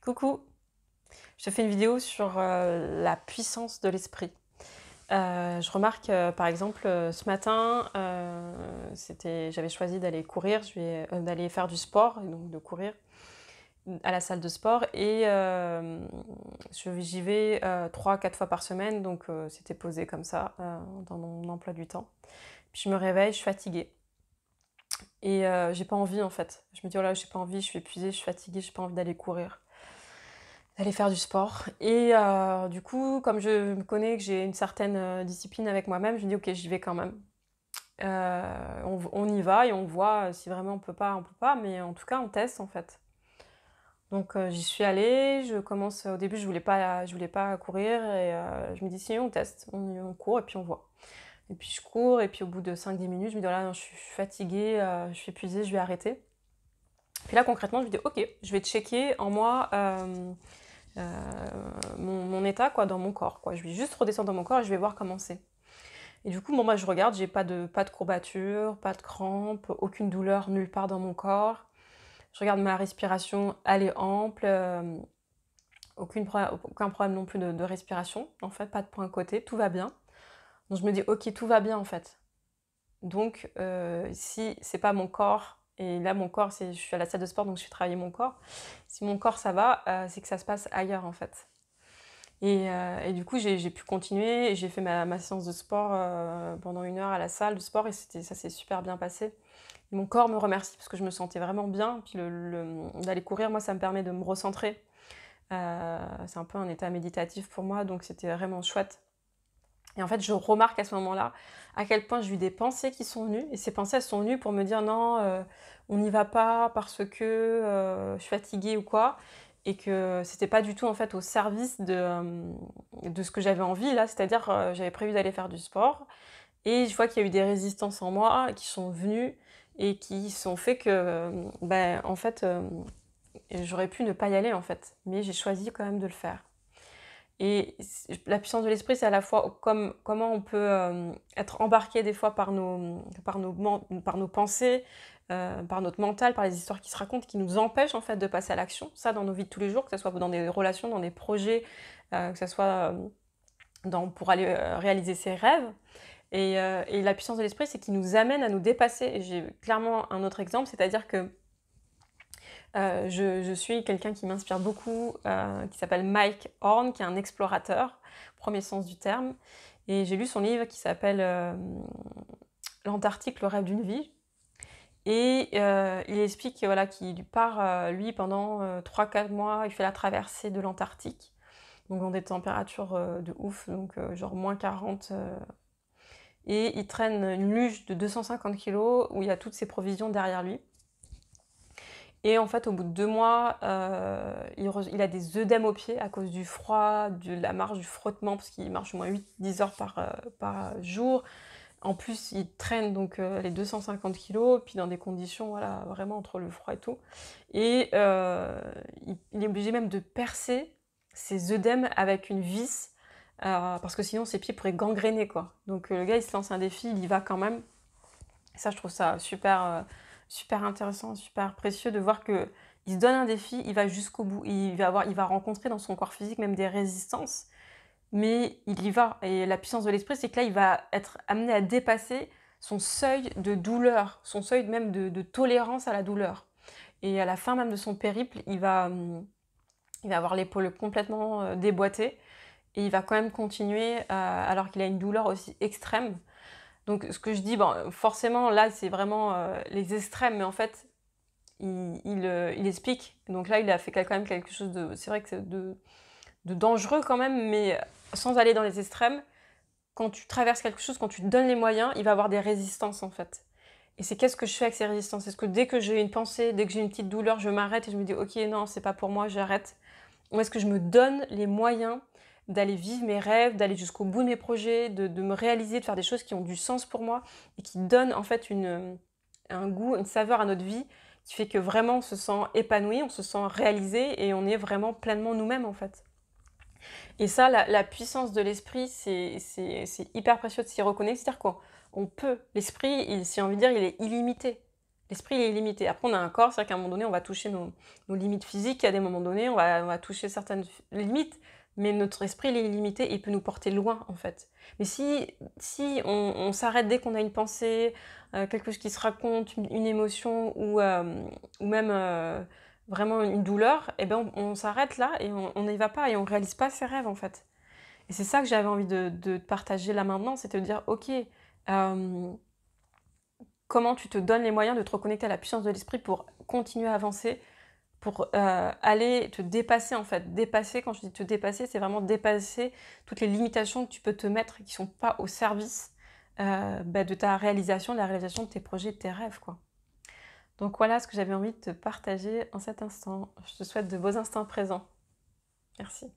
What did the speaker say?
Coucou, je te fais une vidéo sur la puissance de l'esprit. Je remarque, par exemple, ce matin, j'avais choisi d'aller courir, d'aller faire du sport, et donc de courir à la salle de sport. Et j'y vais 3-4 fois par semaine, donc c'était posé comme ça dans mon emploi du temps. Puis je me réveille, je suis fatiguée. Et j'ai pas envie en fait. Je me dis, oh là, j'ai pas envie, je suis épuisée, je suis fatiguée, j'ai pas envie d'aller courir. D'aller faire du sport. Et du coup, comme je me connais, que j'ai une certaine discipline avec moi-même, je me dis ok, j'y vais quand même. On y va et on voit si vraiment on peut pas, mais en tout cas on teste en fait. Donc j'y suis allée, au début je voulais pas courir et je me dis si on teste, on court et puis on voit. Et puis je cours et puis au bout de 5-10 minutes, je me dis oh là non, je suis fatiguée, je suis épuisée, je vais arrêter. Puis là concrètement, je me dis ok, je vais checker en moi euh, mon état quoi, dans mon corps. Quoi. Je vais juste redescendre dans mon corps et je vais voir comment c'est. Et du coup, bon, moi, je regarde, j'ai pas de courbature, pas de crampes, aucune douleur nulle part dans mon corps. Je regarde ma respiration, elle est ample, aucun problème non plus de respiration, en fait, pas de point côté, tout va bien. Donc je me dis, ok, tout va bien en fait. Donc si c'est pas mon corps, et là mon corps, je suis à la salle de sport, donc je suis travailler mon corps. Si mon corps ça va, c'est que ça se passe ailleurs en fait. Et du coup, j'ai pu continuer. J'ai fait ma séance de sport pendant 1 heure à la salle de sport et ça s'est super bien passé. Et mon corps me remercie parce que je me sentais vraiment bien. Puis d'aller courir, moi, ça me permet de me recentrer. C'est un peu un état méditatif pour moi, donc c'était vraiment chouette. Et en fait, je remarque à ce moment-là à quel point j'ai eu des pensées qui sont venues. Et ces pensées, elles sont venues pour me dire non, on n'y va pas parce que je suis fatiguée ou quoi. Et que c'était pas du tout en fait au service de ce que j'avais envie là. C'est-à-dire, j'avais prévu d'aller faire du sport. Et je vois qu'il y a eu des résistances en moi qui sont venues et qui sont fait que, ben, en fait, j'aurais pu ne pas y aller en fait. Mais j'ai choisi quand même de le faire. Et la puissance de l'esprit, c'est à la fois comment on peut être embarqué des fois par nos pensées, par notre mental, par les histoires qui se racontent, qui nous empêchent en fait de passer à l'action. Ça, dans nos vies de tous les jours, que ce soit dans des relations, dans des projets, que ce soit pour aller réaliser ses rêves. Et la puissance de l'esprit, c'est qui nous amène à nous dépasser. Et j'ai clairement un autre exemple, c'est-à-dire que je suis quelqu'un qui m'inspire beaucoup, qui s'appelle Mike Horn, qui est un explorateur, premier sens du terme. Et j'ai lu son livre qui s'appelle L'Antarctique, le rêve d'une vie. Et il explique voilà, qu'il part, lui, pendant 3-4 mois, il fait la traversée de l'Antarctique, donc dans des températures de ouf, donc genre moins 40. Et il traîne une luge de 250 kilos où il y a toutes ses provisions derrière lui. Et en fait, au bout de 2 mois, il a des œdèmes aux pieds à cause du froid, de la marche, du frottement, parce qu'il marche au moins 8-10 heures par jour. En plus, il traîne donc les 250 kilos, puis dans des conditions, voilà, vraiment entre le froid et tout. Et il est obligé même de percer ses œdèmes avec une vis, parce que sinon ses pieds pourraient gangréner, quoi. Donc le gars, il se lance un défi, il y va quand même. Et ça, je trouve ça super intéressant, super précieux de voir que il se donne un défi, il va jusqu'au bout, il va rencontrer dans son corps physique même des résistances, mais il y va. Et la puissance de l'esprit, c'est que là, il va être amené à dépasser son seuil de douleur, son seuil même de tolérance à la douleur. Et à la fin même de son périple, il va avoir l'épaule complètement déboîtée, et il va quand même continuer alors qu'il a une douleur aussi extrême. Donc ce que je dis, bon, forcément là c'est vraiment les extrêmes, mais en fait il explique. Donc là il a fait quand même quelque chose de, c'est vrai que c'est de dangereux quand même, mais sans aller dans les extrêmes. Quand tu traverses quelque chose, quand tu te donnes les moyens, il va y avoir des résistances en fait. Et c'est qu'est-ce que je fais avec ces résistances? Est-ce que dès que j'ai une pensée, dès que j'ai une petite douleur, je m'arrête et je me dis ok non c'est pas pour moi, j'arrête? Ou est-ce que je me donne les moyens d'aller vivre mes rêves, d'aller jusqu'au bout de mes projets, de me réaliser, de faire des choses qui ont du sens pour moi et qui donnent en fait un goût, une saveur à notre vie qui fait que vraiment on se sent épanoui, on se sent réalisé et on est vraiment pleinement nous-mêmes en fait. Et ça, la puissance de l'esprit, c'est hyper précieux de s'y reconnaître. C'est-à-dire qu'on peut, l'esprit, si j'ai envie de dire, il est illimité. L'esprit, il est illimité. Après, on a un corps, c'est vrai qu'à un moment donné, on va toucher nos limites physiques. À des moments donnés, on va toucher certaines limites, mais notre esprit, il est illimité et il peut nous porter loin, en fait. Mais si on s'arrête dès qu'on a une pensée, quelque chose qui se raconte, une émotion ou même vraiment une douleur, eh ben on s'arrête là et on n'y va pas et on réalise pas ses rêves, en fait. Et c'est ça que j'avais envie de partager là maintenant, c'est de te dire, ok, comment tu te donnes les moyens de te reconnecter à la puissance de l'esprit pour continuer à avancer, pour aller te dépasser en fait. Dépasser, quand je dis te dépasser, c'est vraiment dépasser toutes les limitations que tu peux te mettre et qui ne sont pas au service de ta réalisation, de la réalisation de tes projets, de tes rêves, quoi. Donc voilà ce que j'avais envie de te partager en cet instant. Je te souhaite de beaux instants présents. Merci.